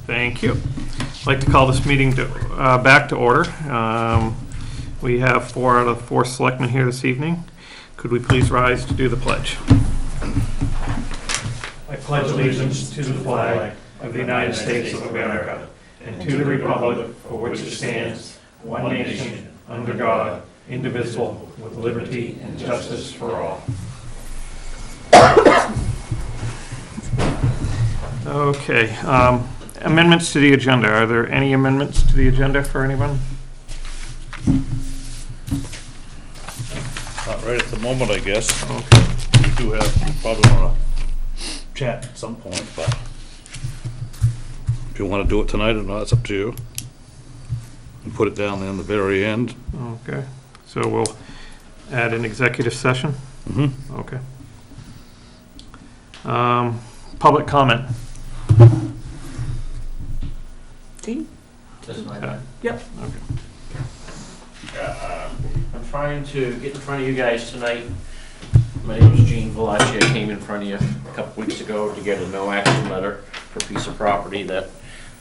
Thank you. I'd like to call this meeting back to order. We have 4 out of 4 selectmen here this evening. Could we please rise to do the pledge? I pledge allegiance to the flag of the United States of America and to the republic for which it stands, one nation, under God, indivisible, with liberty and justice for all. Okay. Amendments to the agenda. Are there any amendments to the agenda for anyone? Not right at the moment, I guess. Okay. We do have, probably want to chat at some point, but if you want to do it tonight or not, it's up to you. And put it down there in the very end. Okay. So we'll add an executive session? Mm-hmm. Okay. Public comment. Dean? That's my Okay. Yep. Okay. I'm trying to get in front of you guys tonight. My name is Gene Velacci. I came in front of you a couple weeks ago to get a no action letter for a piece of property that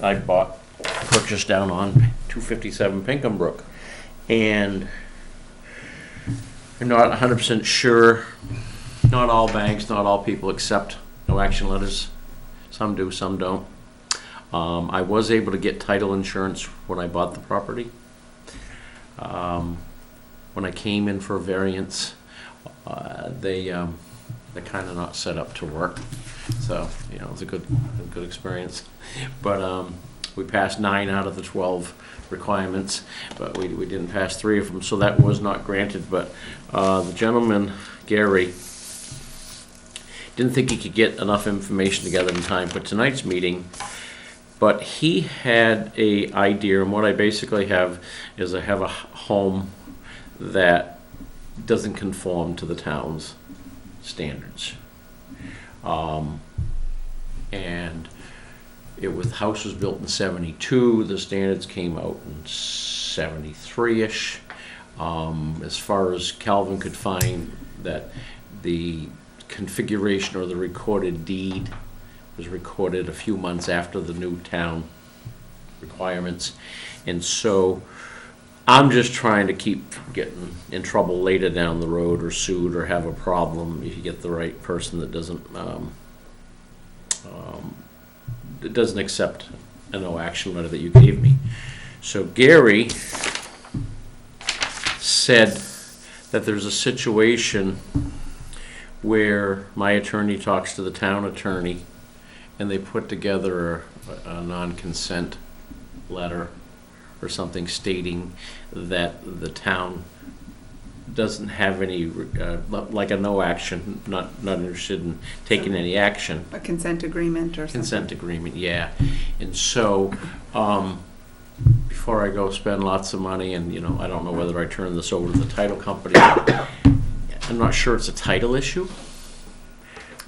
I purchased down on 257 Pinkham Brook. And I'm not 100% sure, not all banks, not all people accept no action letters. Some do, some don't. I was able to get title insurance when I bought the property. When I came in for a variance, they're kind of not set up to work. So, you know, it was a good experience. But we passed 9 out of the 12 requirements, but we didn't pass 3 of them, so that was not granted. But the gentleman, Gary, didn't think he could get enough information together in time for tonight's meeting. But he had a idea, and what I basically have is I have a home that doesn't conform to the town's standards. And the house was built in 72, the standards came out in 73-ish. As far as Calvin could find, that the configuration or the recorded deed was recorded a few months after the new town requirements. And so I'm just trying to keep getting in trouble later down the road or sued or have a problem if you get the right person that doesn't accept a no action letter that you gave me. So Gary said that there's a situation where my attorney talks to the town attorney and they put together a non-consent letter or something stating that the town doesn't have any, like a no action, not interested in taking any action. A consent agreement or something? Consent agreement, yeah. And so, before I go spend lots of money, and you know, I don't know whether I turn this over to the title company. I'm not sure it's a title issue.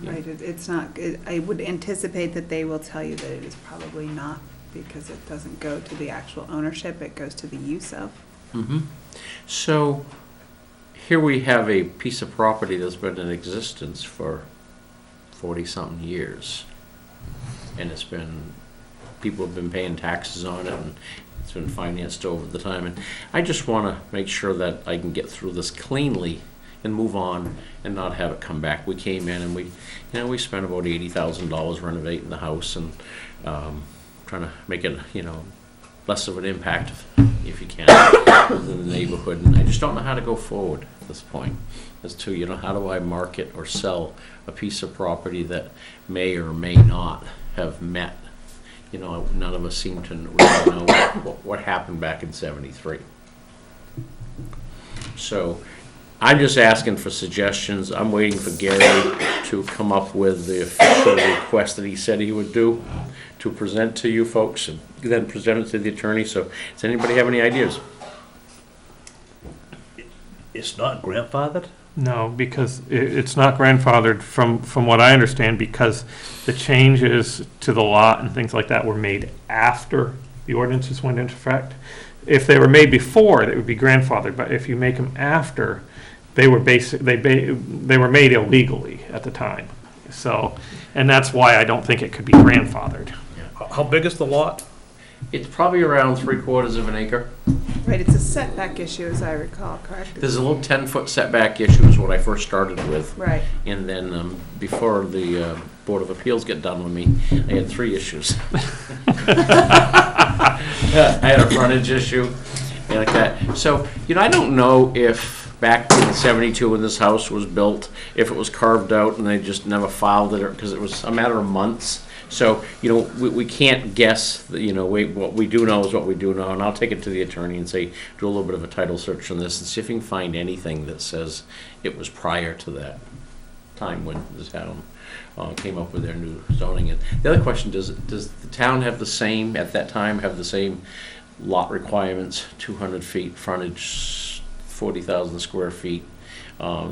Right, it's not, I would anticipate that they will tell you that it is probably not, because it doesn't go to the actual ownership, it goes to the use of. Mm-hmm. So, here we have a piece of property that's been in existence for 40-something years. And people have been paying taxes on it, and it's been financed over the time. And I just want to make sure that I can get through this cleanly and move on and not have it come back. We came in and we spent about $80,000 renovating the house and trying to make it, less of an impact if you can within the neighborhood. And I just don't know how to go forward at this point as to, how do I market or sell a piece of property that may or may not have met. None of us seem to really know what happened back in 73. So I'm just asking for suggestions. I'm waiting for Gary to come up with the official request that he said he would do to present to you folks and then present it to the attorney. So does anybody have any ideas? It's not grandfathered? No, because it's not grandfathered from what I understand, because the changes to the lot and things like that were made after the ordinances went into effect. If they were made before, it would be grandfathered, but if you make them after, they were made illegally at the time. So, and that's why I don't think it could be grandfathered. How big is the lot? It's probably around 3/4 of an acre. Right, it's a setback issue, as I recall, correct? There's a little 10-foot setback issue is what I first started with. Right, And then before the Board of Appeals get done with me, I had 3 issues. I had a frontage issue and like that. So, I don't know if back in '72 when this house was built, if it was carved out and they just never filed it, or because it was a matter of months. So, we can't guess, what we do know is what we do know, and I'll take it to the attorney and say, do a little bit of a title search on this and see if you can find anything that says it was prior to that time when the town came up with their new zoning. And the other question, does the town have the same, at that time, have the same lot requirements, 200 feet frontage, 40,000 square feet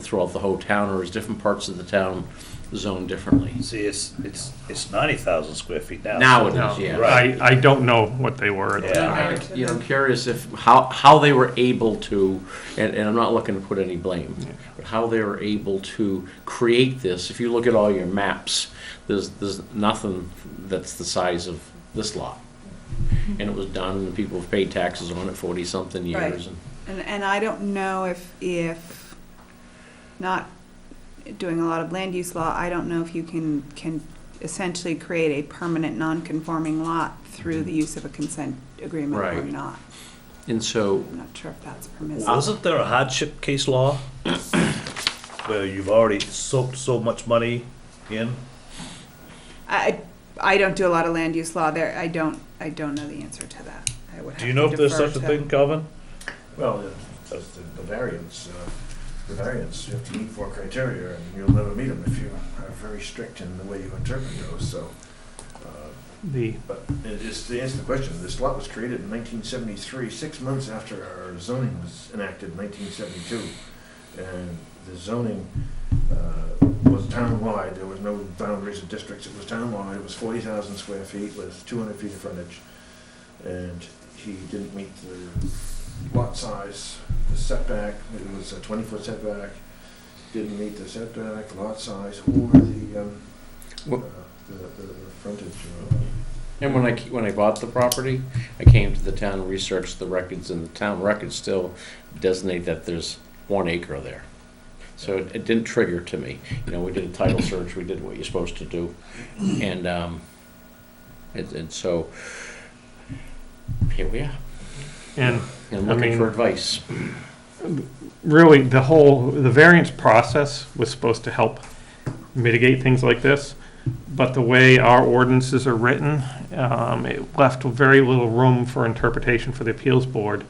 throughout the whole town, or is different parts of the town zoned differently? See, it's 90,000 square feet now. Now it No, is, yeah. Right. I don't know what they were at the Yeah. time. I'm curious if, how they were able to, and I'm not looking to put any blame, but how they were able to create this. If you look at all your maps, there's nothing that's the size of this lot. And it was done, and people have paid taxes on it 40-something years. Right. And I don't know if not doing a lot of land use law, I don't know if you can essentially create a permanent non-conforming lot through the use of a consent agreement or Right. not. And so, I'm not sure if that's permissible. Wasn't there a hardship case law where you've already soaked so much money in? I don't do a lot of land use law there. I don't know the answer to that. I would have Do you know to if there's defer such a to- thing, Calvin? Well, that's the variance, you have to meet 4 criteria, and you'll never meet them if you are very strict in the way you interpret those, so. But it is, to answer the question, this lot was created in 1973, 6 months after our zoning was enacted in 1972. And the zoning was town-wide, there was no boundaries of districts, it was town-wide, it was 40,000 square feet with 200 feet of frontage. And he didn't meet the lot size, the setback, it was a 20-foot setback, didn't meet the setback, lot size, or the frontage. and when I bought the property, I came to the town and researched the records, and the town records still designate that there's 1 acre there. So it didn't trigger to me. We did a title search, we did what you're supposed to do. And so, here we are. And And I looking mean- for advice. really, the variance process was supposed to help mitigate things like this, but the way our ordinances are written, it left very little room for interpretation for the appeals board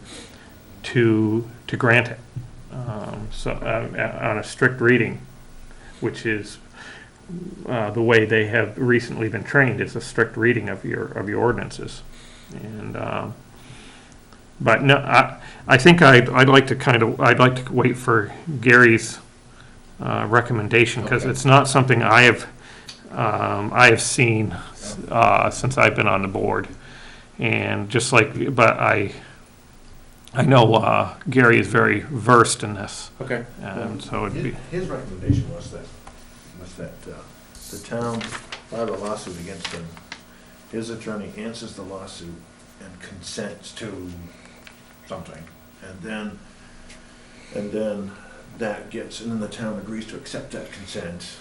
to grant it. So, on a strict reading, which is the way they have recently been trained, is a strict reading of your ordinances. And but no, I think I'd like to wait for Gary's recommendation, because Okay. it's not something I have seen since I've been on the board. And just like, but I know Gary is very versed in this, Okay. and so it'd be, His recommendation was that the town filed a lawsuit against him. His attorney answers the lawsuit and consents to something, and then the town agrees to accept that consent.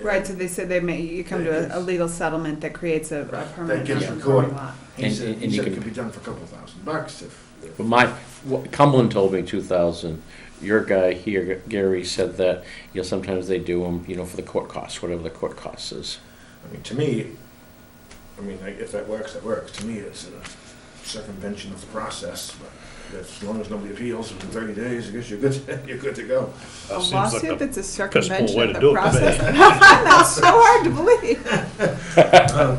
Right, so they said you come to a legal settlement that creates a Right, permanent that gets non-conforming recorded. lot. He And- said and you it can- could be done for a couple $1,000 if. But Cumberland told me 2,000. Your guy here, Gary, said that, sometimes they do them, for the court costs, whatever the court cost is. I mean, to me, if that works, that works. To me, it's a circumvention of the process, but as long as nobody appeals within 30 days, I guess you're good, you're good to go. A That seems like lawsuit that's a principal circumvention way of to the do it to process? me. That's so hard to believe.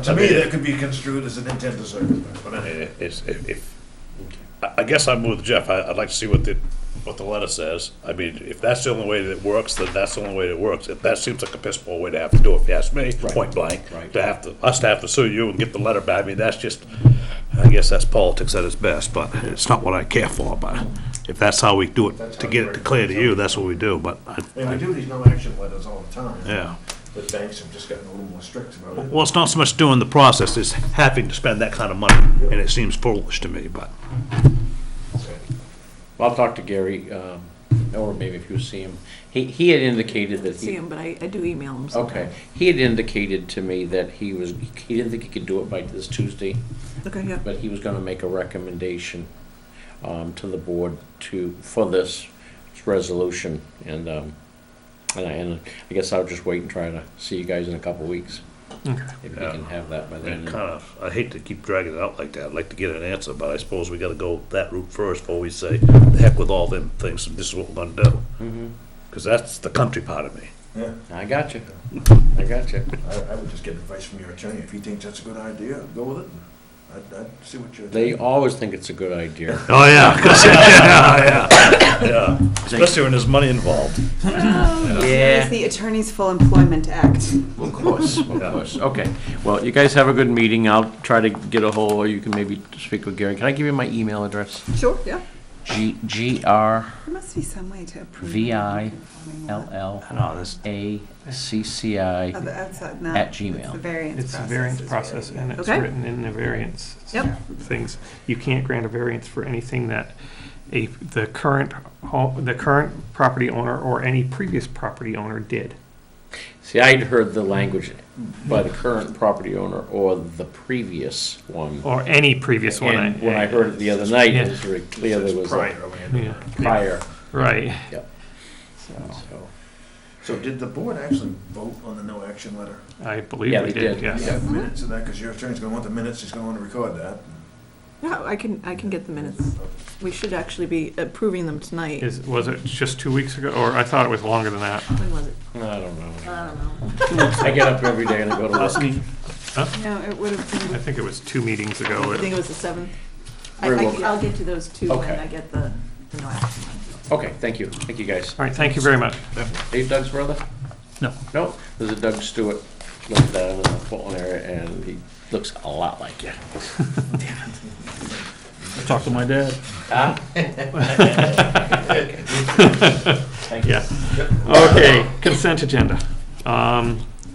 To me, that could be construed as an intent to serve, but I guess I'm with Jeff. I'd like to see what the letter says. I mean, if that's the only way that it works, then that's the only way that it works. If that seems like a piss poor way to have to do it, if you ask me, Right. point blank. Right. To have to sue you and get the letter back, I mean, that's just, I guess that's politics at its best, but it's not what I care for, but if that's how we do it, to get it clear to you, that's what we do, but we do these no action letters all the time. yeah. the banks have just gotten a little more strict about it. Well, it's not so much doing the process, it's having to spend that kind of money, and it seems foolish to me, but. I'll talk to Gary, or maybe if you see him. He had indicated that See he, him, but I do email him sometimes. okay, he had indicated to me that he didn't think he could do it by this Tuesday, Okay, yeah. but he was gonna make a recommendation, to the board for this resolution, and I guess I'll just wait and try to see you guys in a couple weeks. Okay. If we Yeah. can have that by then. And I hate to keep dragging it out like that, I'd like to get an answer, but I suppose we gotta go that route first before we say, the heck with all them things, and this is what we're gonna do. Mhm. Cause that's the country part of me. Yeah, I got you. I got you. I would just get advice from your attorney. If he thinks that's a good idea, go with it. I'd see what you're. They always think it's a good idea. Oh, yeah, 'cause- yeah. Especially when there's money involved. It's the Attorney's Full Employment Act. Of course, of course. Okay. Well, you guys have a good meeting. I'll try to get a hold, or you can maybe speak with Gary. Can I give you my email address? Sure, yeah. GRVILL There must be some way to approve. No, this, ACCI Outside, no. at It's Gmail. the variance It's a process. variance is process, where- and it's Okay. written in the variance Yep. things. You can't grant a variance for anything that the current property owner or any previous property owner did. See, I'd heard the language by the current property owner or the previous one. Or any previous one. And when I heard it the other night, Yeah. it was very clear there was a Prior. Yeah. prior. Right. So, So did the board actually vote on the no action letter? I believe Yeah, we they did, did. Do you yes. have minutes of that? Because your attorney's gonna want the minutes, he's gonna want to record that. Yeah, I can get the minutes. We should actually be approving them tonight. Was it just 2 weeks ago, or I thought it was longer than that? When was it? I don't know. I don't know. I get up every day and I go to work. No, it would have I been, think it was 2 meetings ago. I think it was the 7th. Very well. I'll get to those two when Okay. I get the no action. Okay, thank you. Thank you, guys. All right, thank you very much. Dave Doug's brother? No. No, there's a Doug Stewart, lives down in the Portland area, and he looks a lot like you. talk to my dad. Ah? Thank you. Yeah. Okay, consent agenda.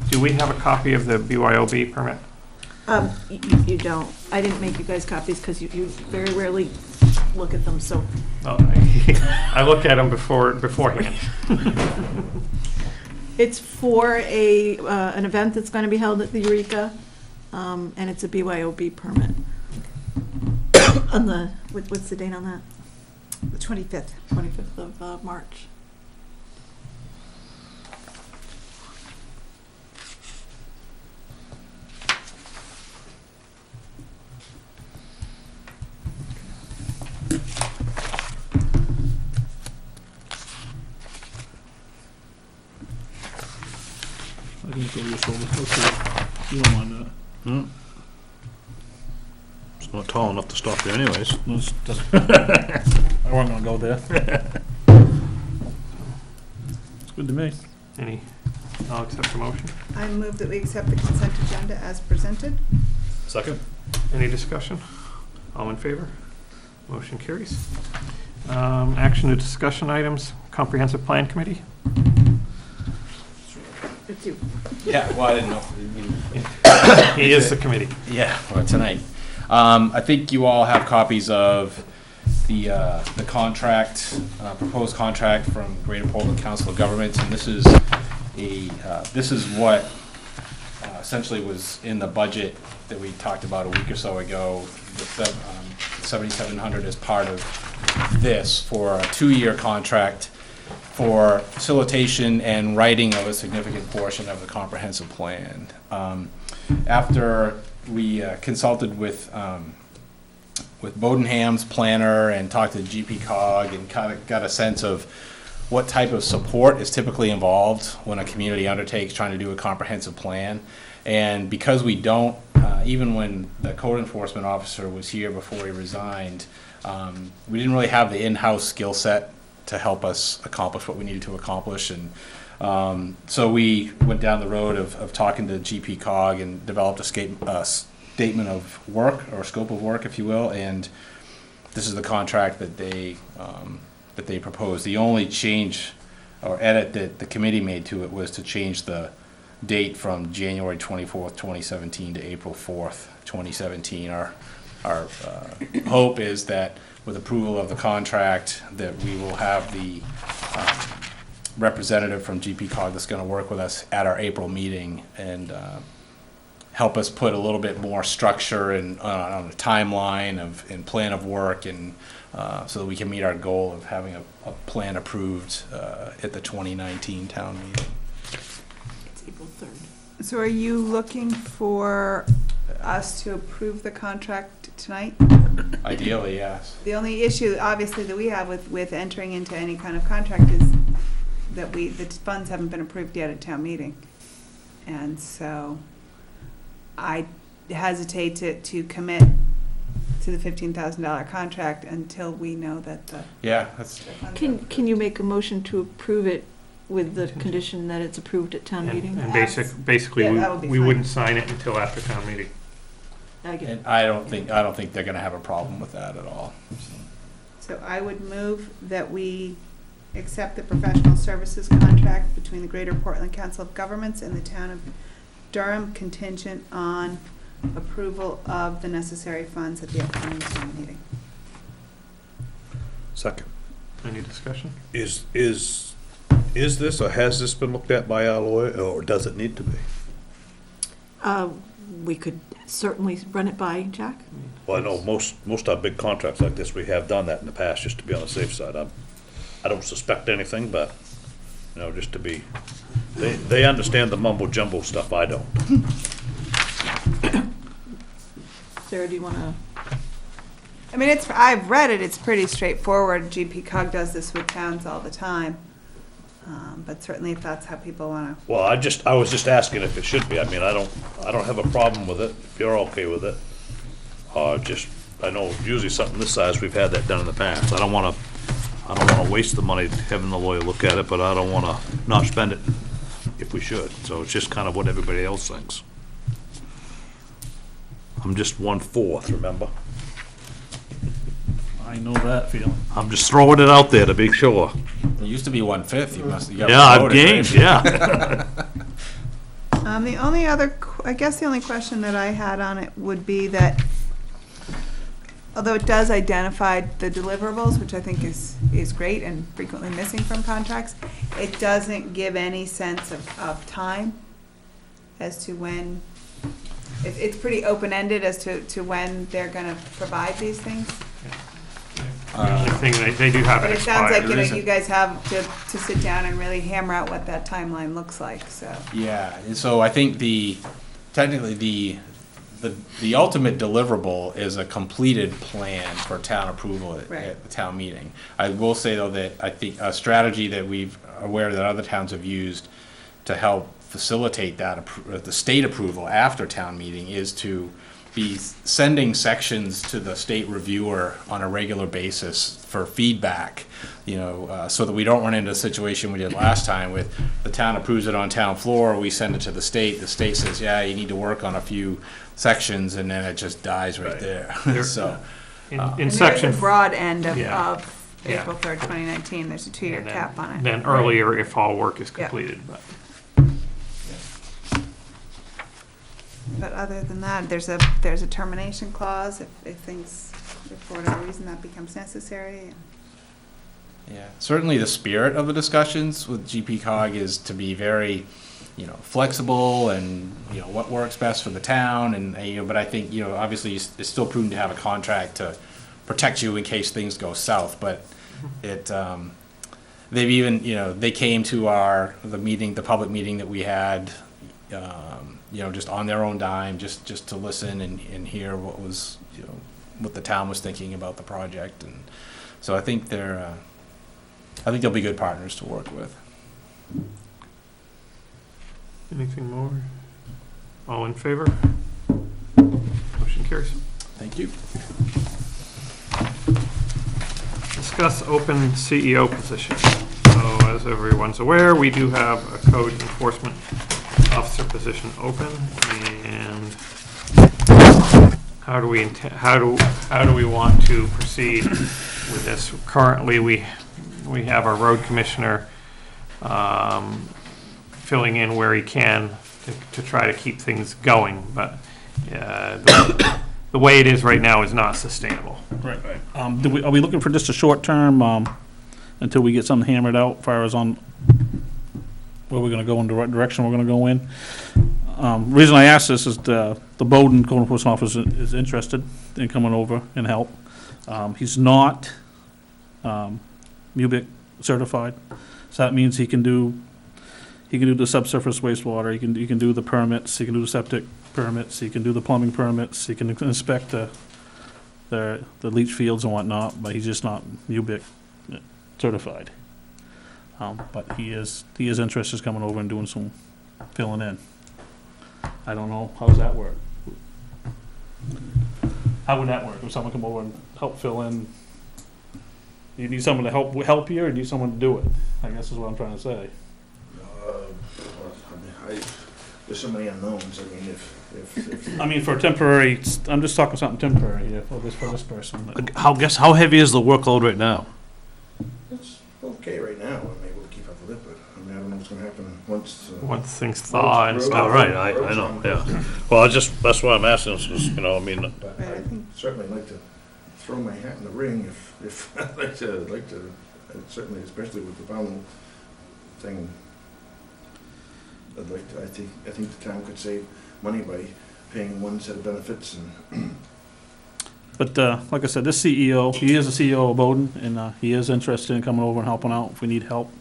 Do we have a copy of the BYOB permit? You don't. I didn't make you guys copies because you very rarely look at them, so. Oh, I look at them beforehand. It's for an event that's going to be held at the Eureka, and it's a BYOB permit. On the, what's the date on that? the 25th. 25th of March. I can go your shoulder. Okay. You don't mind that. It's not tall enough to stop you anyways. No, I wasn't gonna go there. It's good to me. I'll accept the motion. I move that we accept the consent agenda as presented. Second? Any discussion? All in favor? Motion carries. Action to discussion items, comprehensive plan committee? It's you. Yeah, well, I didn't know. He is the committee. Yeah, well, tonight. I think you all have copies of the contract, proposed contract from Greater Portland Council of Governments, and this is what essentially was in the budget that we talked about a week or so ago. The 7,700 is part of this for a 2-year contract for facilitation and writing of a significant portion of the comprehensive plan. After we consulted with Bodenham's planner and talked to GP-COG and kind of got a sense of what type of support is typically involved when a community undertakes trying to do a comprehensive plan. And because we don't, even when the code enforcement officer was here before he resigned, we didn't really have the in-house skill set to help us accomplish what we needed to accomplish. And so we went down the road of talking to GP-COG and developed a statement of work, or scope of work, if you will, and this is the contract that they proposed. The only change or edit that the committee made to it was to change the date from January 24th, 2017 to April 4th, 2017. Our hope is that with approval of the contract, that we will have the representative from GPCOG that's going to work with us at our April meeting and help us put a little bit more structure and on a timeline and plan of work, and so that we can meet our goal of having a plan approved at the 2019 town meeting. It's April 3rd. So are you looking for us to approve the contract tonight? Ideally, yes. The only issue, obviously, that we have with entering into any kind of contract is that the funds haven't been approved yet at town meeting. And so I hesitate to commit to the $15,000 contract until we know that the Yeah, that's, funds are Can you make a motion to approve it with the condition that it's approved at town meeting? And basically, Yeah, that would be we fine. wouldn't sign it until after town meeting. I get it. and I don't think they're going to have a problem with that at all. So I would move that we accept the professional services contract between the Greater Portland Council of Governments and the Town of Durham, contingent on approval of the necessary funds at the upcoming town meeting. Second. Any discussion? Is this, or has this been looked at by our lawyer, or does it need to be? We could certainly run it by Jack. Well, I know most our big contracts like this, we have done that in the past, just to be on the safe side. I don't suspect anything, but, just to be, they understand the mumbo jumbo stuff, I don't. Sarah, do you want to? I mean, I've read it, it's pretty straightforward. GPCOG does this with towns all the time. But certainly if that's how people want to. Well, I was just asking if it should be. I mean, I don't have a problem with it, if you're okay with it. I know usually something this size, we've had that done in the past. I don't wanna waste the money having the lawyer look at it, but I don't wanna not spend it if we should. So it's just kind of what everybody else thinks. I'm just 1/4, remember? I know that feeling. I'm just throwing it out there to be sure. It used to be 1/5. You got Yeah, I've promoted, right? gained, yeah. The only other, I guess the only question that I had on it would be that, although it does identify the deliverables, which I think is great and frequently missing from contracts, it doesn't give any sense of time as to when, it's pretty open-ended as to when they're gonna provide these things. The only thing, they do have But it it sounds like, expired. you guys have to sit down and really hammer out what that timeline looks like, so. Yeah, and so I think technically the ultimate deliverable is a completed plan for town approval at Right. the town meeting. I will say though that I think a strategy that we've aware that other towns have used to help facilitate that the state approval after town meeting is to be sending sections to the state reviewer on a regular basis for feedback, so that we don't run into a situation we did last time with the town approves it on town floor, we send it to the state says, yeah, you need to work on a few sections, and then it just dies right there. So, In And there is section. a broad end of Yeah. Yeah. April 3rd, 2019, there's a 2-year and then- cap on it. Then earlier if all work is Yeah. completed, but. But other than that, there's a termination clause if for whatever reason that becomes necessary. yeah, certainly the spirit of the discussions with GPCOG is to be very, flexible and, what works best for the town and, but I think, obviously it's still prudent to have a contract to protect you in case things go south, but they've even, they came to the public meeting that we had, just on their own dime, just to listen and hear what was, what the town was thinking about the project, and so I think they'll be good partners to work with. Anything more? All in favor? Motion carries. Thank you. Discuss open CEO position. So as everyone's aware, we do have a code enforcement officer position open, and how do we want to proceed with this? Currently, we have our road commissioner filling in where he can to try to keep things going, but the way it is right now is not sustainable. Right. Are we looking for just a short term, until we get something hammered out, as far as on where we're gonna go, in the right direction we're gonna go in? Reason I ask this is the Bowden Code Enforcement Officer is interested in coming over and help. He's not, MUBIC certified, so that means he can do the subsurface wastewater, he can do the permits, he can do the septic permits, he can do the plumbing permits, he can inspect the leach fields and whatnot, but he's just not MUBIC certified. But he is interested in coming over and doing some filling in. I don't know, how does that work? How would that work, if someone come over and help fill in? You need someone to help you, or need someone to do it, I guess is what I'm trying to say. There's so many unknowns, I mean, if I mean, for temporary, I'm just talking something temporary here for this person. How heavy is the workload right now? it's okay right now, I'm able to keep up with it, but I mean, I don't know what's gonna happen once. Once things thaw and roads- stuff. Oh, right, I know, yeah. Well, that's why I'm asking, is, you know, I mean, But Right, I I'd think- certainly like to throw my hat in the ring if, I'd like to, certainly, especially with the Pownell thing. I think the town could save money by paying one set of benefits and. But, like I said, this CEO, he is the CEO of Bowden, and, he is interested in coming over and helping out if we need help.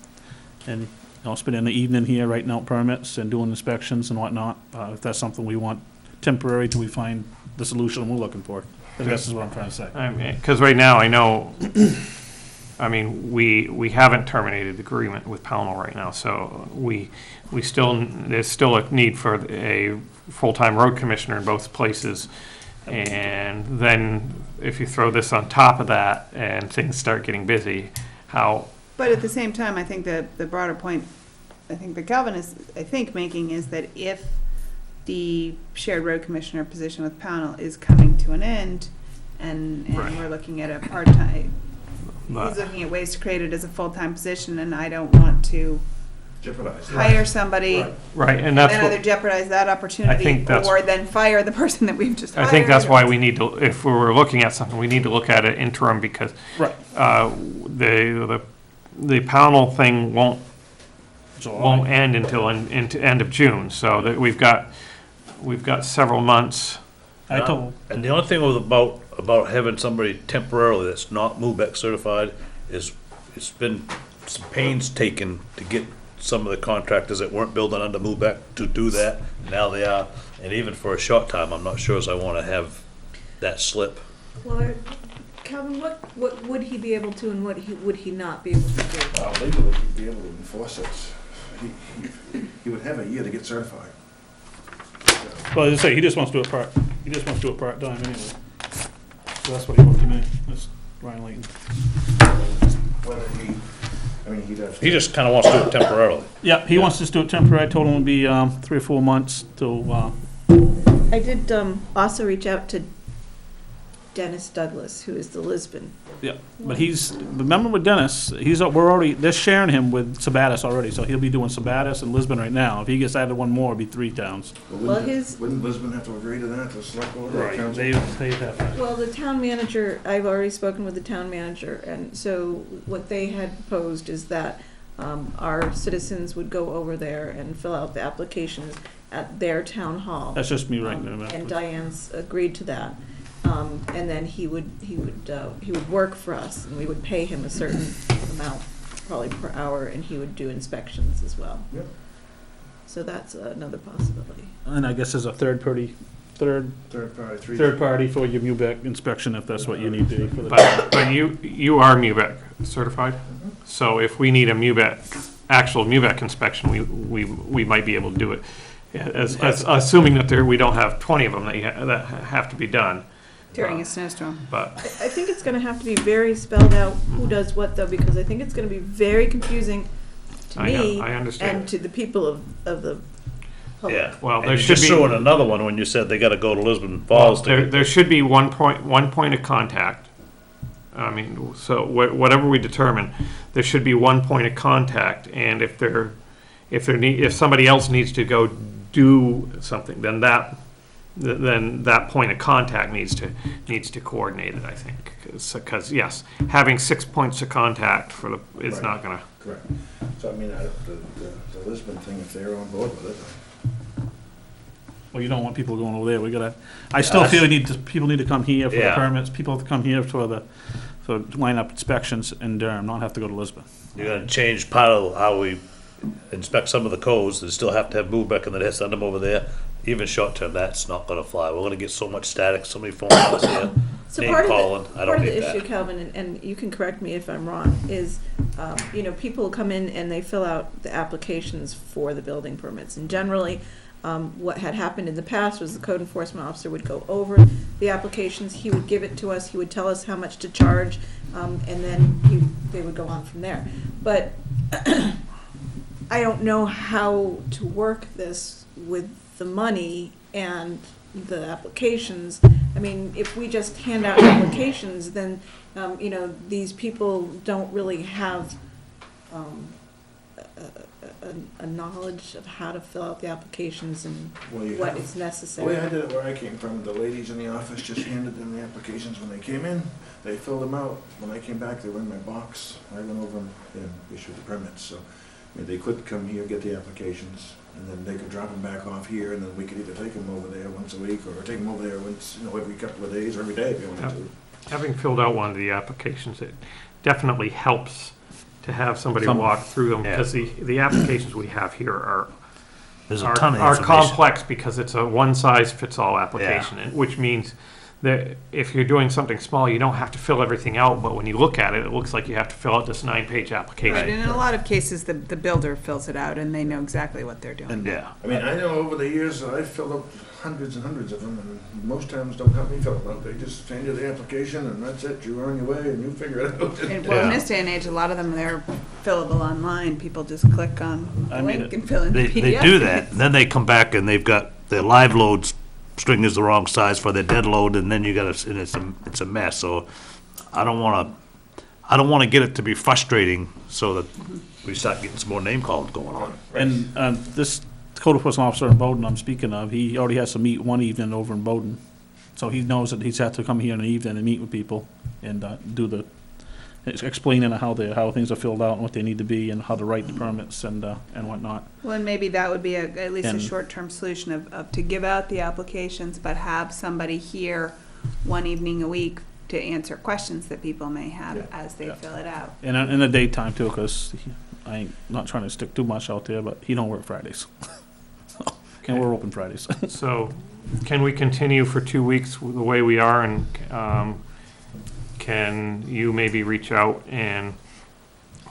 And, spending the evening here writing out permits and doing inspections and whatnot, if that's something we want temporary till we find the solution we're looking for. I guess is what I'm trying to say. I mean, because right now, I know, I mean, we haven't terminated the agreement with Pownell right now, so there's still a need for a full-time road commissioner in both places. And then if you throw this on top of that and things start getting busy, how, But at the same time, I think that the broader point, I think that Calvin is, making is that if the shared road commissioner position with Pownell is coming to an end, and Right. we're looking at a part-time, but, he's looking at ways to create it as a full-time position, and I don't want to Jeopardize it. hire somebody, right, and and that's then either what, jeopardize that opportunity, think that's- or then fire the person that we've just I hired. think that's why we need to, if we were looking at something, we need to look at it interim, because Right. The Pownell thing won't end until into end of June, so that we've got several months. I told, and the only thing about having somebody temporarily that's not MUBEC certified is it's been some pains taken to get some of the contractors that weren't building under MUBEC to do that. Now they are, and even for a short time, I'm not sure as I want to have that slip. Well, Calvin, what would he be able to and what would he not be able to do? Legally, he'd be able to enforce it. He would have a year to get certified. well, as I say, he just wants to do it part-time anyway. So that's what he wrote to me, that's Ryan Layton. Whether he'd have to. He just kind of wants to do it temporarily. Yeah, he wants to just do it temporary. I told him it'd be 3 or 4 months till, I did also reach out to Dennis Douglas, who is the Lisbon. yeah. But remember with Dennis, they're sharing him with Sabatis already, so he'll be doing Sabatis and Lisbon right now. If he gets added one more, it'd be 3 towns. Wouldn't Lisbon have to agree to that, the select board or council? They have that. Well, the town manager, I've already spoken with the town manager, and so what they had proposed is that our citizens would go over there and fill out the applications at their town hall. That's just me right there. And Diane's agreed to that. And then he would work for us, and we would pay him a certain amount, probably per hour, and he would do inspections as well. Yep. So that's another possibility. And I guess there's a third party for your MUBEC inspection, if that's what you need to do for the. But you are MUBEC certified, so if we need a actual MUBEC inspection, we might be able to do it. As assuming that we don't have 20 of them that have to be done. During a snowstorm. But I think it's gonna have to be very spelled out who does what, though, because I think it's gonna be very confusing to me I understand. and to the people of the public. Yeah. Well, And there you should just be- threw in another one when you said they got to go to Lisbon Falls. there should be one point of contact. I mean, so whatever we determine, there should be one point of contact, and if somebody else needs to go do something, then that point of contact needs to coordinate it, I think. Because, yes, having 6 points of contact for the, is Right. not gonna, Correct. So I mean, the Lisbon thing, if they're on board with it, Well, you don't want people going over there, we gotta, I still feel people need to come here for the Yeah. permits, people have to come here for line up inspections in Durham, not have to go to Lisbon. You're gonna change part of how we inspect some of the codes, and still have to have MUBEC and then send them over there. Even short term, that's not gonna fly. We're gonna get so much static, so many phone calls here, So name part of calling. I part don't of need the issue, that. Calvin, and you can correct me if I'm wrong, is, people come in and they fill out the applications for the building permits. And generally, what had happened in the past was the code enforcement officer would go over the applications, he would give it to us, he would tell us how much to charge, and then they would go on from there. But I don't know how to work this with the money and the applications. I mean, if we just hand out applications, then, these people don't really have a knowledge of how to fill out the applications and well, you what have. is The way necessary. I did it where I came from, the ladies in the office just handed them the applications when they came in. They filled them out. When I came back, they were in my box. I went over and issued the permits. So I mean, they could come here, get the applications, and then they could drop them back off here, and then we could either take them over there once a week or take them over there once, every couple of days or every day if you wanted Yep. to. having filled out one of the applications, it definitely helps to have somebody walk through them, Yeah. because the applications we have here are There's a are ton of are information. complex because it's a one-size-fits-all application, and which means that if you're doing something small, you don't have to fill everything out, but when you look at it, it looks like you have to fill out this 9-page Right, application. and in a lot of cases, the builder fills it out and they know exactly what they're doing. Yeah. I mean, I know over the years, I've filled up hundreds and hundreds of them, and most towns don't help me fill them out. They just send you the application, and that's it. You're on your way, and you figure it out. And well, in Yeah. this day and age, a lot of them, they're fillable online. People just click on the I mean, link and fill in the They PDF. do that, and then they come back and they've got, their live loads string is the wrong size for their dead load, and then you gotta, and it's a mess, so I don't wanna get it to be frustrating, so that we start getting some more name calls going on. And this code enforcement officer in Bowden I'm speaking of, he already has to meet one evening over in Bowden. So he knows that he's had to come here in the evening and meet with people and do explaining how things are filled out and what they need to be and how to write the permits and whatnot. Well, and maybe that would be at least a And- short-term solution of to give out the applications, but have somebody here one evening a week to answer questions that people may have Yeah. as they Yeah. fill it out. And in the daytime too, because I ain't not trying to stick too much out there, but he don't work Fridays. And we're open Fridays. So, can we continue for 2 weeks the way we are, and can you maybe reach out and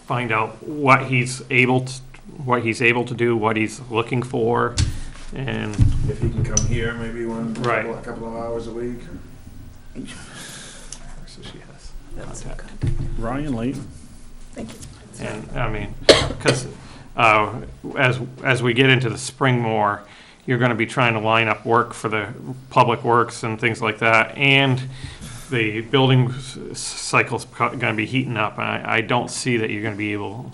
find out what he's able to do, what he's looking for, and If he can come here, maybe Right. a couple of hours a week. so she has That's contact. okay. Ryan Late. Thank you. And, I mean, because as we get into the spring more, you're gonna be trying to line up work for the public works and things like that, and the building cycle's gonna be heating up, and I don't see that you're gonna be able,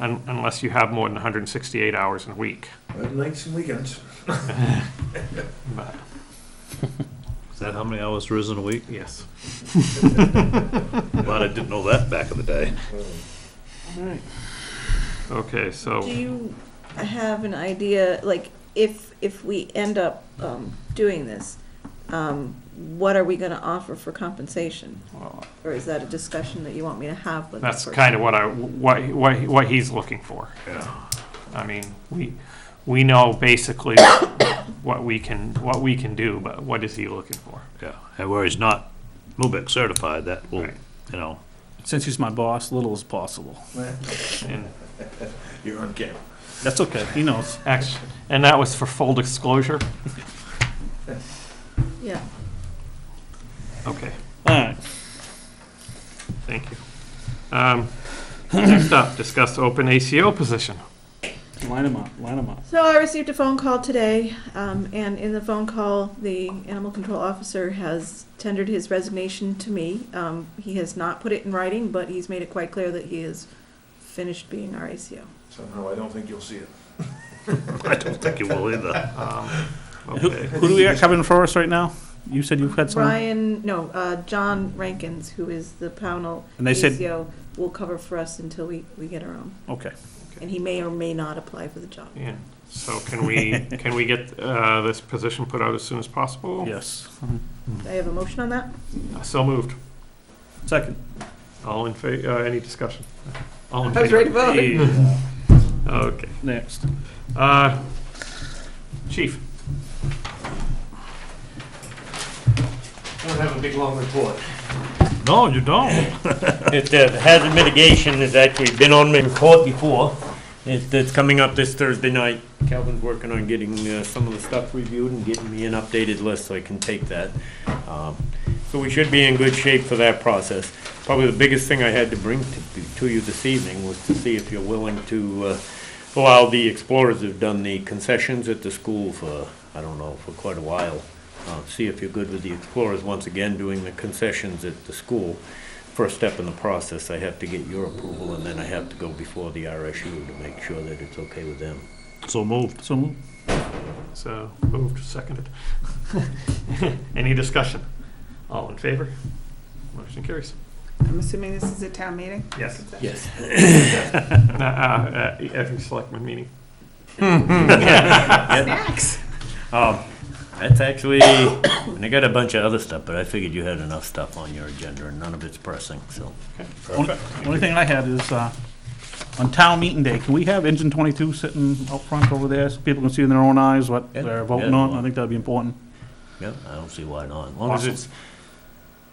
unless you have more than 168 hours in a week. Nights and weekends. But, Is that how many hours there is in a week? yes. Glad I didn't know that back in the day. Okay, so, Do you have an idea, like, if we end up doing this, what are we gonna offer for compensation? well, Or is that a discussion that you want me to have with the that's person? kind of what he's looking for. Yeah. I mean, we know basically what we can do, but what is he looking for? Yeah, and where he's not MUBEC certified, that will, Right. you know, Since he's my boss, little as possible. And You're on camera. That's okay, he knows. and that was for full disclosure? Yeah. Okay, All right. thank you. Next up, discuss open ACO position. Line him up. So I received a phone call today, and in the phone call, the animal control officer has tendered his resignation to me. He has not put it in writing, but he's made it quite clear that he is finished being our ACO. Somehow I don't think you'll see it. I don't think you will either. Okay. Who do we got coming for us right now? You said you've had some, John Rankins, who is the Pownell and they said, ACO, will cover for us until we get our own. okay. And he may or may not apply for the job. Yeah, so can we get this position put out as soon as possible? Yes. Do I have a motion on that? So moved. Second. All in favor, any discussion? All in I was favor? ready to vote. Okay. Next. Chief? I don't have a big, long report. No, you don't. Hazard mitigation has actually been on my report before. It's coming up this Thursday night. Calvin's working on getting some of the stuff reviewed and getting me an updated list so I can take that. So we should be in good shape for that process. Probably the biggest thing I had to bring to you this evening was to see if you're willing to allow the Explorers who've done the concessions at the school for, I don't know, for quite a while. See if you're good with the Explorers once again doing the concessions at the school. First step in the process, I have to get your approval, and then I have to go before the RSU to make sure that it's okay with them. So moved. So moved. So moved, seconded. Any discussion? All in favor? Motion carries. I'm assuming this is a town meeting? Yes. Yes. Every selectman meeting. Snacks. That's actually, and I got a bunch of other stuff, but I figured you had enough stuff on your agenda and none of it's pressing, so. Only thing I had is, on town meeting day, can we have engine 22 sitting out front over there so people can see in their own eyes what Yeah, they're voting yeah. on? I think that'd be important. Yeah, I don't see why not. As long as it's,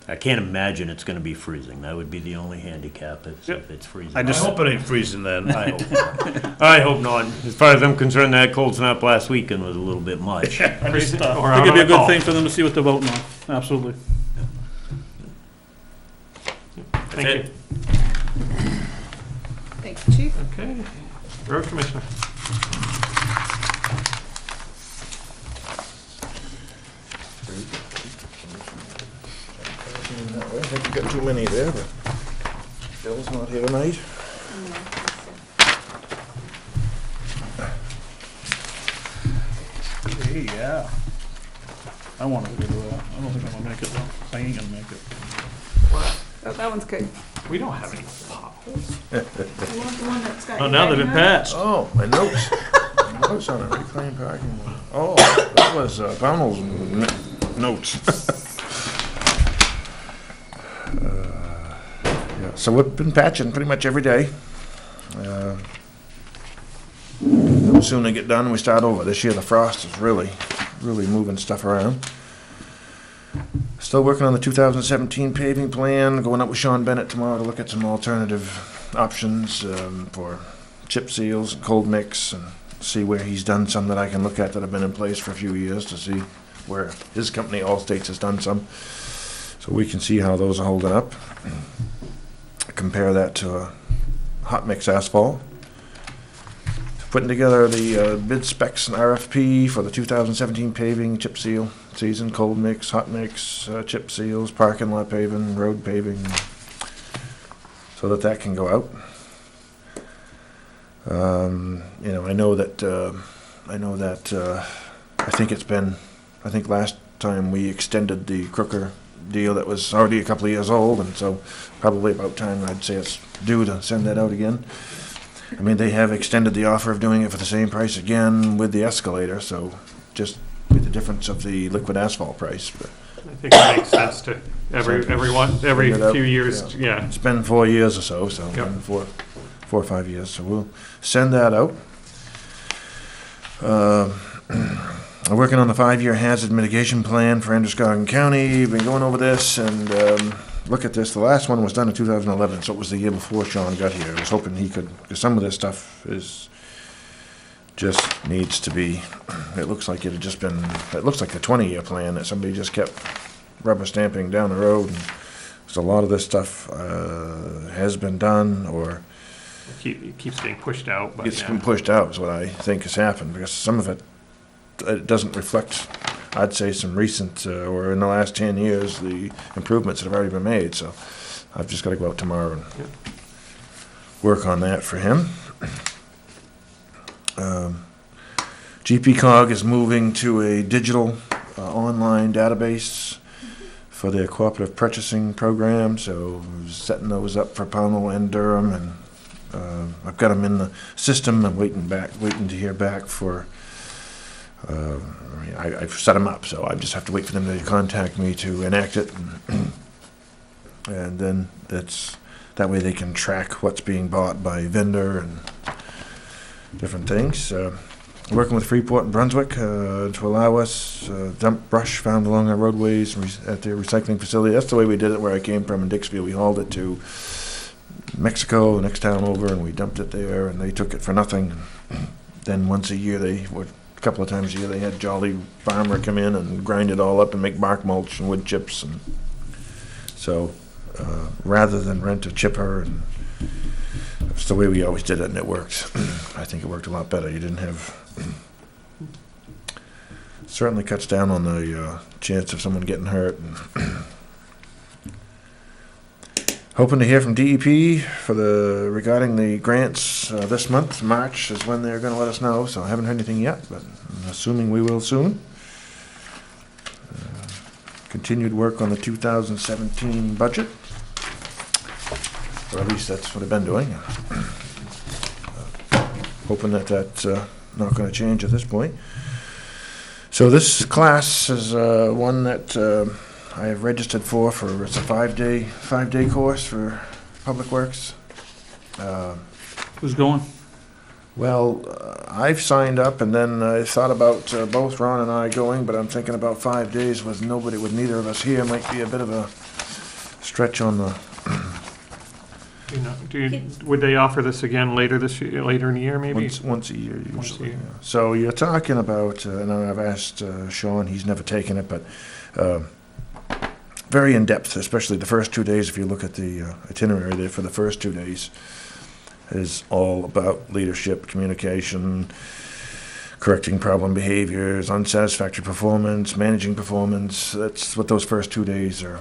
I can't imagine it's gonna be freezing. That would be the only handicap if it's freezing. I I just- hope it ain't freezing then. I hope not. I hope not. As far as I'm concerned, that cold snap last weekend was a little bit much. I just, Or think out it'd be a on a good call. thing for them to see what they're voting on. Absolutely. Thank you. Thank you, Chief. Okay. Road Commissioner. I think you got too many there, but Bill's not here tonight. Hey, yeah. I want to do that. I don't think I'm gonna make it though. I ain't gonna make it. Oh, that one's good. We don't have any potholes. You want the one that's got Oh, your now they've name been on it? passed. Oh, my notes. My notes on it, reclaimed parking lot. Oh, that was Pownell's notes. Yeah, so we've been patching pretty much every day. The sooner they get done, we start over. This year the frost is really moving stuff around. Still working on the 2017 paving plan, going up with Sean Bennett tomorrow to look at some alternative options for chip seals and cold mix, and see where he's done some that I can look at that have been in place for a few years, to see where his company, All States, has done some. So we can see how those are holding up. Compare that to a hot mix asphalt. Putting together the bid specs and RFP for the 2017 paving, chip seal season, cold mix, hot mix, chip seals, parking lot paving, road paving, so that can go out. You know, I know that I think last time we extended the Crooker deal that was already a couple of years old, and so probably about time, I'd say it's due to send that out again. I mean, they have extended the offer of doing it for the same price again with the escalator, so just with the difference of the liquid asphalt price. But I think it makes sense to every Send it out, few years, yeah. it's been 4 years or so, Yep. been four or 5 years, so we'll send that out. I'm working on the 5-year hazard mitigation plan for Androscoggin County. Been going over this and look at this. The last one was done in 2011, so it was the year before Sean got here. I was hoping he could, because some of this stuff just needs to be. It looks like it had just been. It looks like a 20-year plan that somebody just kept rubber stamping down the road. And so a lot of this stuff has been done, or It keeps being pushed out, but it's yeah. been pushed out, is what I think has happened, because some of it doesn't reflect, I'd say, some recent, or in the last 10 years, the improvements that have already been made, so I've just got to go out tomorrow and work on that for him. GPCOG is moving to a digital online database for their cooperative purchasing program, so setting those up for Pownell and Durham, and I've got them in the system. I'm waiting to hear back for. I've set them up, so I just have to wait for them to contact me to enact it, and then that way they can track what's being bought by vendor and different things. Working with Freeport and Brunswick to allow us dump brush found along our roadways at their recycling facility. That's the way we did it where I came from in Dixville. We hauled it to Mexico, the next town over, and we dumped it there, and they took it for nothing. Then once a year, a couple of times a year, they had Jolly Farmer come in and grind it all up and make bark mulch and wood chips. And so rather than rent a chipper, and that's the way we always did it, and it worked. I think it worked a lot better. You didn't have... certainly cuts down on the chance of someone getting hurt. And hoping to hear from DEP regarding the grants this month. March is when they're going to let us know, so I haven't heard anything yet, but I'm assuming we will soon. Continued work on the 2017 budget, or at least that's what I've been doing. Hoping that that's not going to change at this point. So this class is one that I have registered for it's a five-day course for Public Works. Who's going? Well, I've signed up, and then I thought about both Ron and I going, but I'm thinking about 5 days with neither of us here might be a bit of a stretch on the... Would they offer this again later this year, later in the year, maybe? Once a year, Once a usually. year. Yeah. So you're talking about, and I've asked Sean, he's never taken it, but very in-depth, especially the first 2 days. If you look at the itinerary there for the first 2 days, is all about leadership, communication, correcting problem behaviors, unsatisfactory performance, managing performance. That's what those first 2 days are.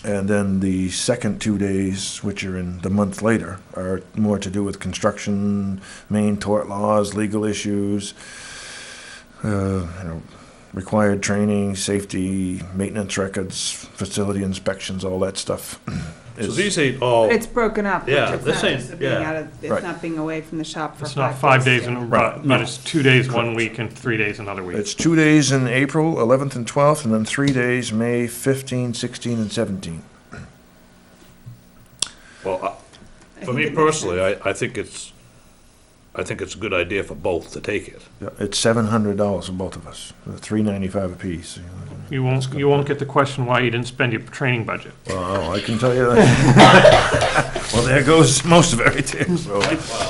And then the second 2 days, which are in the month later, are more to do with construction, main tort laws, legal issues, required training, safety, maintenance records, facility inspections, all that stuff. So these ain't all, It's broken up. Yeah, It's this not ain't- just being yeah. out of- Right. It's not being away from the shop for 5 days. It's not 5 days, Right. but it's 2 days one week and 3 days another week. It's 2 days in April, 11th and 12th, and then 3 days, May 15, 16, and 17. well, I for think me it makes personally, sense. I think it's a good idea for both to take it. Yeah, it's $700 for both of us, $395 apiece. You won't get the question why you didn't spend your training budget. Well, I can tell you that. Well, there goes most of everything, so.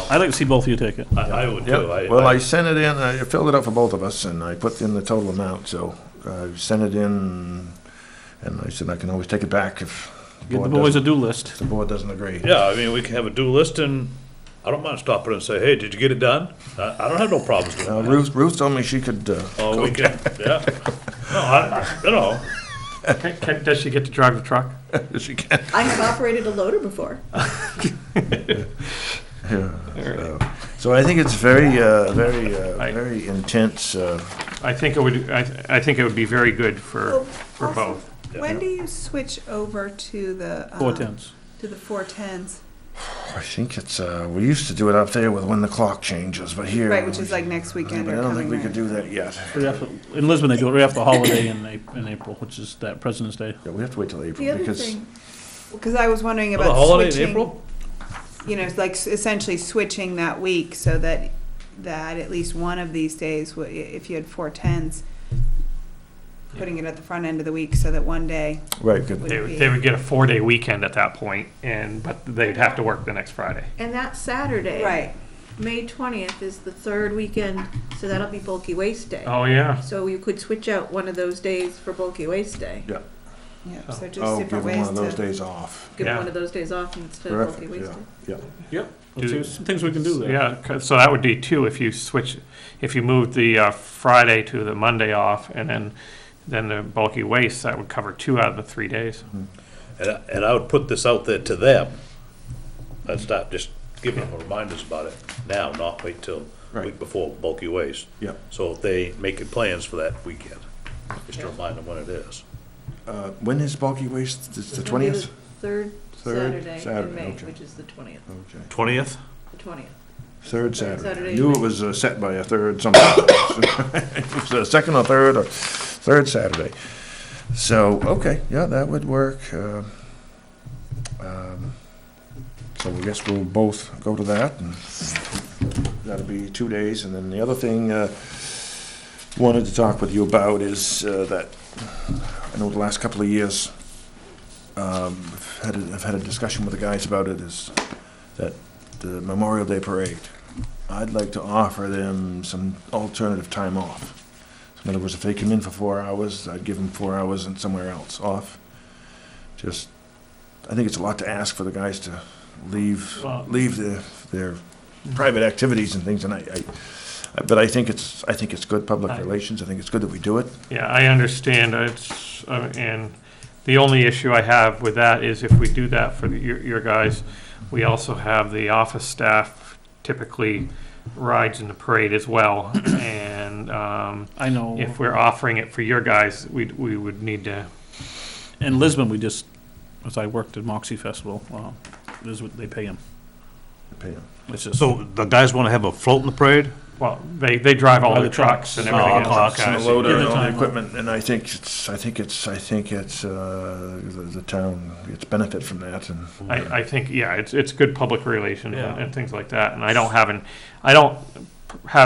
I'd like to see both of you take it. I would too. Yep. Well, I sent it in, I filled it out for both of us, and I put in the total amount, so I sent it in, and I said I can always take it back if Get the boys a do list. if the board doesn't agree. Yeah, I mean, we can have a due list, and I don't mind stopping and say, hey, did you get it done? I don't have no problems doing that. Ruth told me she could, Oh, we can, yeah. No, you know, Does she get to drive the truck? she can. I have operated a loader before. Yeah. So I think it's very intense. I think it would be very good for Also, both. When do you switch over to the? 410s. To the 410s, I think it's, we used to do it up there with when the clock changes, but here. right, which is like next weekend But or I don't think coming we could right. do that yet. In Lisbon, they do it right after the holiday in April, which is that President's Day. Yeah, we have to wait till April The other because. thing, Because I was wondering the about holiday in switching. April? You know, like essentially switching that week so that at least one of these days, if you had 410s, putting it at the front end of the week so that one day Right, good. would be. They would get a 4-day weekend at that point, but they'd have to work the next Friday. and that Saturday, Right. May 20th is the third weekend, so that'll be Bulky Waste Day. Oh, yeah. So you could switch out one of those days for Bulky Waste Day. Yeah. Yeah, so just Oh, give different them one ways of those to. days off. Give Yeah. one of those days off instead of Bulky Terrific, Waste yeah, Day. yeah. Yep. There's some things we can do there. Yeah, so that would be two, if you moved the Friday to the Monday off, and then the bulky waste, that would cover 2 out of the 3 days. And I would put this out there to them. I'd start just giving them reminders about it now, not wait till Right. week before bulky waste. Yeah. So if they making plans for that weekend, just to remind them when it is. When is bulky waste? It's the It's gonna be 20th? Third Third Saturday in Saturday, May, okay. which is the 20th. Okay. 20th? The 20th. Third Saturday. Saturday. I knew it was set by a third something. It was a second or third Saturday. So, okay, yeah, that would work. So I guess we'll both go to that, and that'll be 2 days. And then the other thing wanted to talk with you about is that I know the last couple of years I've had a discussion with the guys about it, is that the Memorial Day Parade, I'd like to offer them some alternative time off. In other words, if they come in for 4 hours, I'd give them 4 hours and somewhere else off. Just, I think it's a lot to ask for the guys to leave their private activities and things, and but I think it's good public relations. I think it's good that we do it. Yeah, I understand. And the only issue I have with that is if we do that for your guys, we also have the office staff typically rides in the parade as well. And I know. if we're offering it for your guys, we would need to. In Lisbon, as I worked at Moxie Festival, they pay him. Pay 'em. It's just, So the guys want to have a float in the parade? Well, they drive all By the the trucks trucks. and everything Oh, else. trucks And guys. the loader Give and the all the time equipment, and I think it's the town gets benefit from that, and I think, yeah, it's good public relations Yeah. and things like that, and I don't have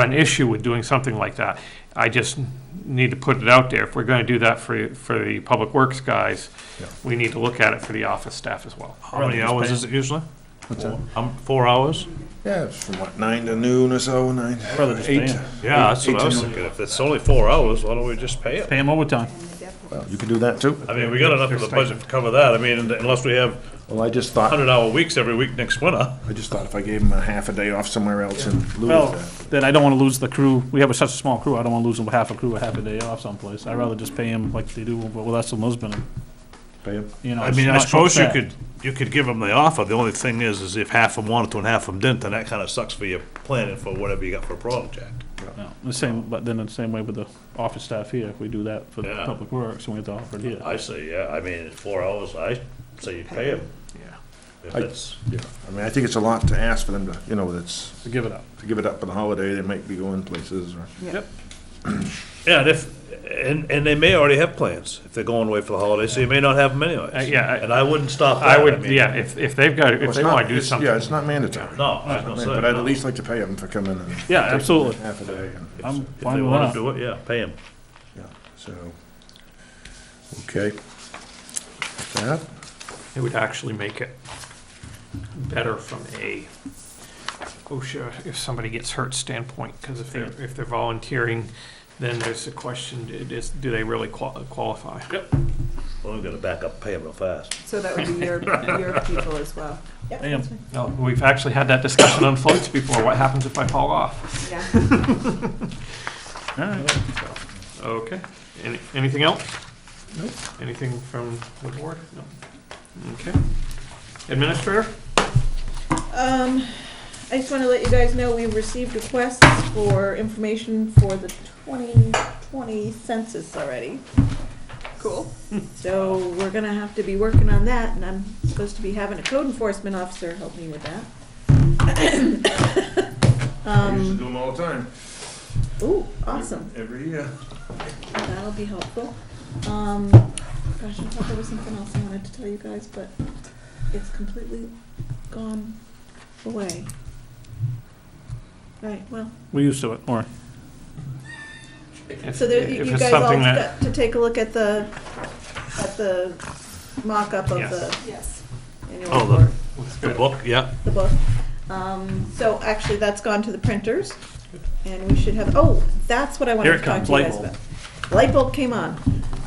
an issue with doing something like that. I just need to put it out there. If we're gonna do that for the public works guys, Yeah. we need to look at it for the office staff as well. How many hours is it usually? what's that? 4 hours? Yeah, it's from what, 9 to noon or so, 9, rather just pay 8. him. Yeah, that's what I was Eight to thinking. If it's only 4 hours, why don't we just pay it? Pay him overtime. Well, you can do that too. I mean, we got enough in the budget to cover that. I mean, unless we have Well, I just thought 100-hour weeks every week next winter. if I gave them a half a day off somewhere else in lieu Well, of that. then I don't want to lose the crew. We have such a small crew. I don't want to lose them half a crew, a half a day off someplace. I'd rather just pay them like they do with us in Lisbon. Pay 'em. You know, I mean, I it's not suppose you fair. could give them the offer. The only thing is if half of them wanted to and half of them didn't, then that kind of sucks for your planning for whatever you got for a project. Yeah, the same, but then the same way with the office staff here. If we do that for Yeah. public works, we have to offer it here. I say, yeah, I mean, 4 hours, I say you pay them. Yeah. If I- it's, Yeah, I mean, I think it's a lot to ask for them to, that's, To give it up. to give it up for the holiday, they might be going places, or. yeah, and they may already have plans if they're going away for the holidays, so you may not have them anyways. Yeah, And I wouldn't stop that. I would, mean, yeah, if they've got, Well, if it's they not- wanna do it's- something. Yeah, it's not mandatory. No, I was gonna say. But I'd no. at least like to pay them for coming and. Yeah, taking absolutely. Half a day, and, I'm If they fine with wanna that. do it, yeah, pay them. yeah, so, okay. That, It would actually make it better from a OSHA, if somebody gets hurt standpoint, because if they're volunteering, then there's a question, do they really qualify? Well, we've got to back up, pay them real fast. So that would be your people as well. Pay 'em. No, we've actually had that discussion on floats before, what happens if I fall off? Yeah. All right. Okay, anything else? Nope. Anything from the board? No. Okay. Administrator? I just want to let you guys know we received requests for information for the 2020 census already. Cool. So we're gonna have to be working on that, and I'm supposed to be having a code enforcement officer help me with that. I used to do them all the time. Ooh, awesome. Every year. That'll be helpful. Gosh, I thought there was something else I wanted to tell you guys, but it's completely gone away. Right, well, We're used to it. Or If- so there, if you it's guys all something that- got to take a look at the mock-up of Yes. the Yes. annual Oh, report, Looks The good. book, yeah. the book. So actually, that's gone to the printers, and we should have, oh, that's what I wanted Here it to talk comes, to you light guys bulb. about. Light bulb came on.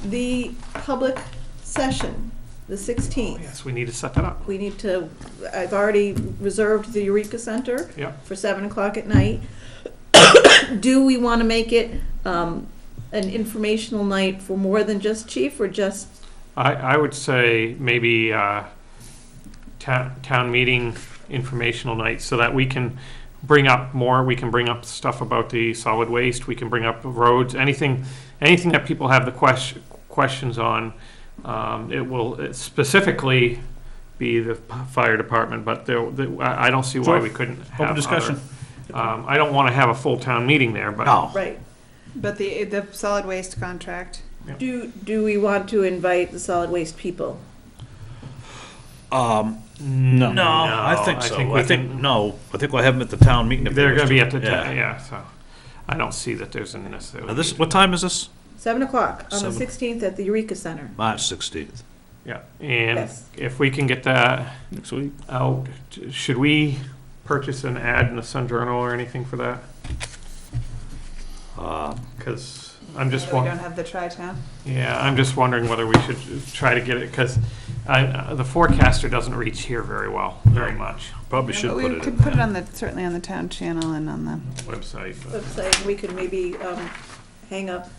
The public session, the 16th. Yes, we need to set that up. We need to, I've already reserved the Eureka Center Yep. for 7 o'clock at night. Do we want to make it an informational night for more than just chief, or just, I would say maybe town meeting informational night, so that we can bring up more. We can bring up stuff about the solid waste. We can bring up roads, anything that people have the questions on. It will specifically be the fire department, but I don't see why Sure. we couldn't have Open discussion. I don't want to have a full town meeting there, but. No. Right. But the solid waste contract, Do we want to invite the solid waste people? No. No, I think I so. think we I think, can- no, I think we'll have them at the town meeting. if They're they gonna be wish at the, to. yeah, so, I don't see that there's a necessarily. Now this, what time is this? 7 o'clock on the 7. 16th at the Eureka Center. March 16th. Yeah, and Yes. if we can get that Next week. out, should we purchase an ad in the Sun Journal or anything for that? Because I'm just we wondering, don't have the tri-town. yeah, I'm just wondering whether we should try to get it, because the forecaster doesn't reach here very well, very much, Probably should But put we it could in put it there. on certainly on the town channel and on the, website. but- Website, we could maybe hang up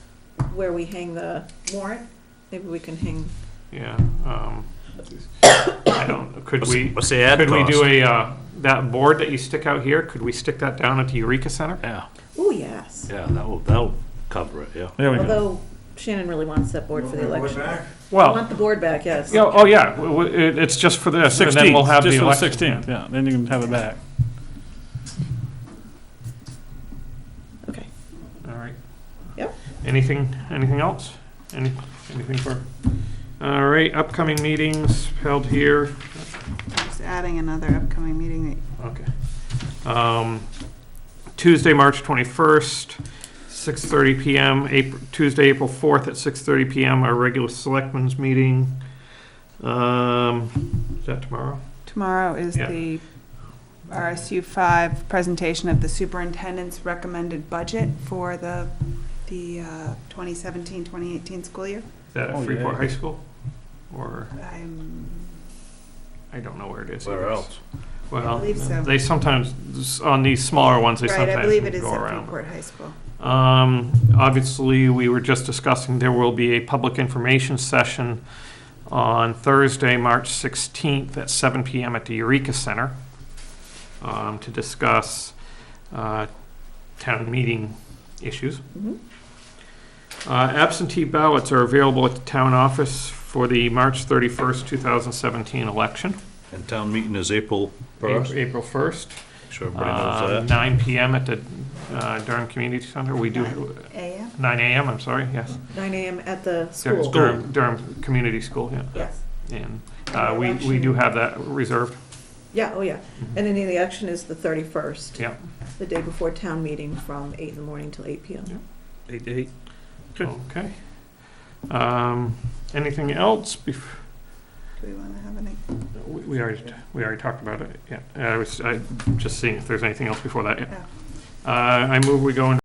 where we hang the warrant. Maybe we can hang, Yeah, I don't, could we, What's the ad could we do cost? that board that you stick out here, could we stick that down at the Eureka Center? Yeah, oh, yes. yeah, that'll cover it, yeah. There we go. Although Shannon really wants that board for the We're election. back. I Well, want the board back, yes. yeah, oh, yeah, it's just for this, and then we'll have the Just for the election. 16th, yeah, then you can have it back. Okay. All right. Yep. Anything else? Anything for, all right, upcoming meetings held here, just adding another upcoming meeting. okay. Tuesday, March 21st, 6:30 PM, Tuesday, April 4th at 6:30 PM, our regular selectmen's meeting. Is that tomorrow? Tomorrow is Yeah. the RSU 5 presentation of the superintendent's recommended budget for the 2017-2018 school year. Is that Oh, at Freeport yeah. High School? Or, I I don't know where it is. Where else? Well, I believe so. they sometimes, on these smaller ones, they Right, sometimes I believe it is go at around. Freeport High School. Obviously, we were just discussing, there will be a public information session on Thursday, March 16th at 7 PM at the Eureka Center to discuss town meeting issues. Mhm. Absentee ballots are available at the town office for the March 31st, 2017 election. And town meeting is April 1st. April 1st. Sure everybody knows that. 9 PM at the Durham Community Center. We do, AM? 9 AM, I'm sorry, yes. 9 AM at the school. Durham Community School, yeah. Yes. And we do have that reserved, Yeah, oh, yeah. And then the election is the 31st. yeah. The day before town meeting from 8 in the morning till 8 PM. Yeah. 8 to 8. Okay. Anything else? Do we want to have any? We already talked about it, yeah. I just seeing if there's anything else before that, yeah. I move we go into